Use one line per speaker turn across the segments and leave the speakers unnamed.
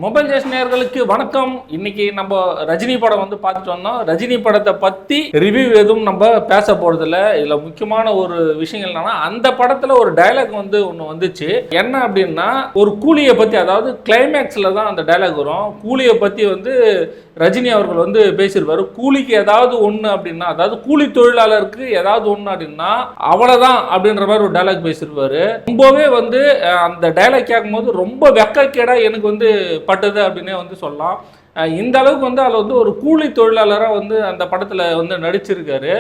Mobile Jesh நேயர்களுக்கு வணக்கம். இன்னைக்கு நம்ம ரஜினி படம் வந்து பார்த்துட்டு வந்தோம். ரஜினி படத்தை பத்தி ரிவ்யூ எதுவும் நம்ம பேச போறதில்ல. இதுல முக்கியமான ஒரு விஷயங்கள் என்னன்னா, அந்த படத்துல ஒரு டயலாக் வந்து ஒன்று வந்துச்சு. என்ன அப்படின்னா, ஒரு கூலியை பத்தி, அதாவது கிளைமேக்ஸ்ல தான் அந்த டயலாக் வரும். கூலியை பத்தி வந்து ரஜினி அவர்கள் வந்து பேசியிருப்பாரு. கூலிக்கு ஏதாவது ஒன்று அப்படின்னா, அதாவது கூலி தொழிலாளருக்கு ஏதாவது ஒன்று அப்படின்னா அவ்வளவுதான் அப்படின்ற மாதிரி ஒரு டயலாக் பேசியிருப்பாரு. ரொம்பவே வந்து அந்த டயலாக் கேட்கும்போது ரொம்ப வெக்கக்கேடா எனக்கு வந்து பட்டது அப்படின்னே வந்து சொல்லலாம். இந்த அளவுக்கு வந்து அதில் வந்து ஒரு கூலி தொழிலாளராக வந்து அந்த படத்தில் வந்து நடிச்சிருக்காரு.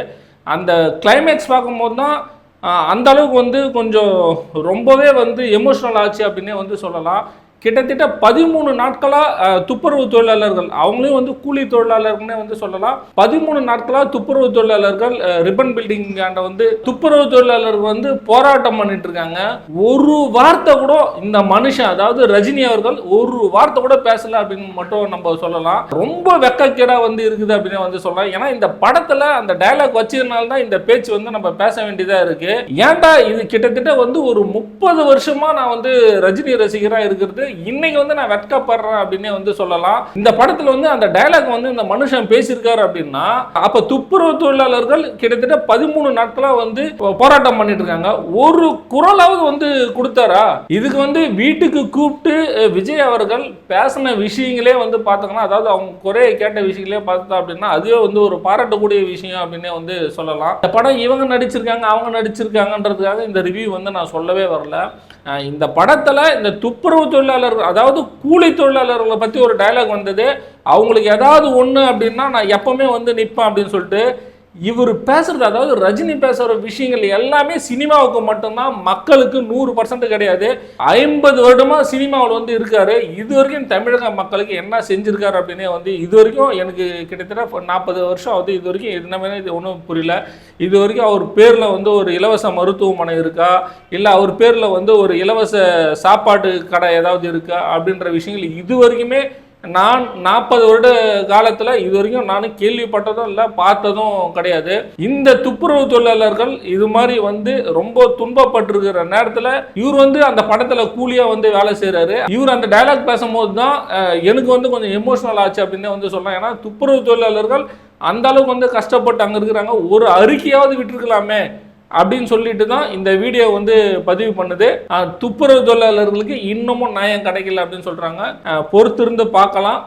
அந்த கிளைமேக்ஸ் பார்க்கும்போது தான் அந்த அளவுக்கு வந்து கொஞ்சம் ரொம்பவே வந்து எமோஷ்னல் ஆச்சு அப்படின்னே வந்து சொல்லலாம். கிட்டத்தட்ட 13 நாட்களாக துப்புரவு தொழிலாளர்கள், அவங்களையும் வந்து கூலி தொழிலாளர்கள்னே வந்து சொல்லலாம். 13 நாட்களாக துப்புரவு தொழிலாளர்கள் ரிப்பன் பில்டிங் ஆண்ட வந்து துப்புரவு தொழிலாளர்கள் வந்து போராட்டம் பண்ணிட்டு இருக்காங்க. ஒரு வார்த்தை கூட இந்த மனுஷன், அதாவது ரஜினி அவர்கள் ஒரு வார்த்தை கூட பேசல அப்படின்னு மட்டும் நம்ம சொல்லலாம். ரொம்ப வெக்கக்கேடா வந்து இருக்குது அப்படின்னு வந்து சொல்லலாம். ஏன்னா இந்த படத்துல அந்த டயலாக் வச்சதுனால தான் இந்த பேச்சு வந்து நம்ம பேச வேண்டியதா இருக்கு. ஏன்டா இது கிட்டத்தட்ட வந்து ஒரு 30 வருஷமா நான் வந்து ரஜினி ரசிகரா இருக்கிறது இன்னைக்கு வந்து நான் வெட்கப்படுறேன் அப்படின்னே வந்து சொல்லலாம். இந்த படத்துல வந்து அந்த டயலாக் வந்து இந்த மனுஷன் பேசியிருக்காரு அப்படின்னா, அப்ப துப்புரவு தொழிலாளர்கள் கிட்டத்தட்ட 13 நாட்களா வந்து போராட்டம் பண்ணிட்டு இருக்காங்க. ஒரு குரலாவது வந்து கொடுத்தாரா? இதுக்கு வந்து வீட்டுக்கு கூப்பிட்டு விஜய் அவர்கள் பேசின விஷயங்களே வந்து பார்த்தோம்னா, அதாவது அவங்க குறைய கேட்ட விஷயங்களே பார்த்தா அப்படின்னா அதுவே வந்து ஒரு பாராட்டக்கூடிய விஷயம் அப்படின்னே வந்து சொல்லலாம். இந்த படம் இவங்க நடிச்சிருக்காங்க அவங்க நடிச்சிருக்காங்கன்றதுக்காக இந்த ரிவ்யூ வந்து நான் சொல்லவே வரல. இந்த படத்துல இந்த துப்புரவு தொழிலாளர்கள், அதாவது கூலி தொழிலாளர்களை பத்தி ஒரு டயலாக் வந்தது. அவங்களுக்கு ஏதாவது ஒண்ணு அப்படின்னா நான் எப்பவுமே வந்து நிற்பேன் அப்படின்னு சொல்லிட்டு இவர் பேசுறது, அதாவது ரஜினி பேசுற விஷயங்கள் எல்லாமே சினிமாவுக்கு மட்டும்தான், மக்களுக்கு 100% கிடையாது. 50 வருடமா சினிமாவில் வந்து இருக்காரு. இது வரைக்கும் தமிழக மக்களுக்கு என்ன செஞ்சிருக்காரு அப்படின்னே வந்து இது வரைக்கும் எனக்கு கிட்டத்தட்ட 40 வருஷம் ஆகுது. இது வரைக்கும் என்னமே இது ஒன்றும் புரியல. இது வரைக்கும் அவர் பேரில் வந்து ஒரு இலவச மருத்துவமனை இருக்கா, இல்லை அவர் பேரில் வந்து ஒரு இலவச சாப்பாட்டு கடை ஏதாவது இருக்கா அப்படின்ற விஷயங்கள் இது வரைக்குமே நான் 40 வருட காலத்தில் இது வரைக்கும் நானும் கேள்விப்பட்டதும் இல்லை, பார்த்ததும் கிடையாது. இந்த துப்புரவு தொழிலாளர்கள் இது மாதிரி வந்து ரொம்ப துன்பப்பட்டிருக்கிற நேரத்தில் இவர் வந்து அந்த படத்தில் கூலியாக வந்து வேலை செய்கிறாரு. இவர் அந்த டயலாக் பேசும்போது தான் எனக்கு வந்து கொஞ்சம் எமோஷனல் ஆச்சு அப்படின்னு வந்து சொல்லலாம். ஏன்னா துப்புரவு தொழிலாளர்கள் அந்த அளவுக்கு வந்து கஷ்டப்பட்டு அங்கே இருக்கிறாங்க. ஒரு அறிக்கையாவது விட்டுருக்கலாமே அப்படின்னு சொல்லிட்டு தான் இந்த வீடியோ வந்து பதிவு பண்ணுது. துப்புரவு தொழிலாளர்களுக்கு இன்னமும் நியாயம் கிடைக்கல அப்படின்னு சொல்றாங்க. பொறுத்திருந்து பார்க்கலாம்.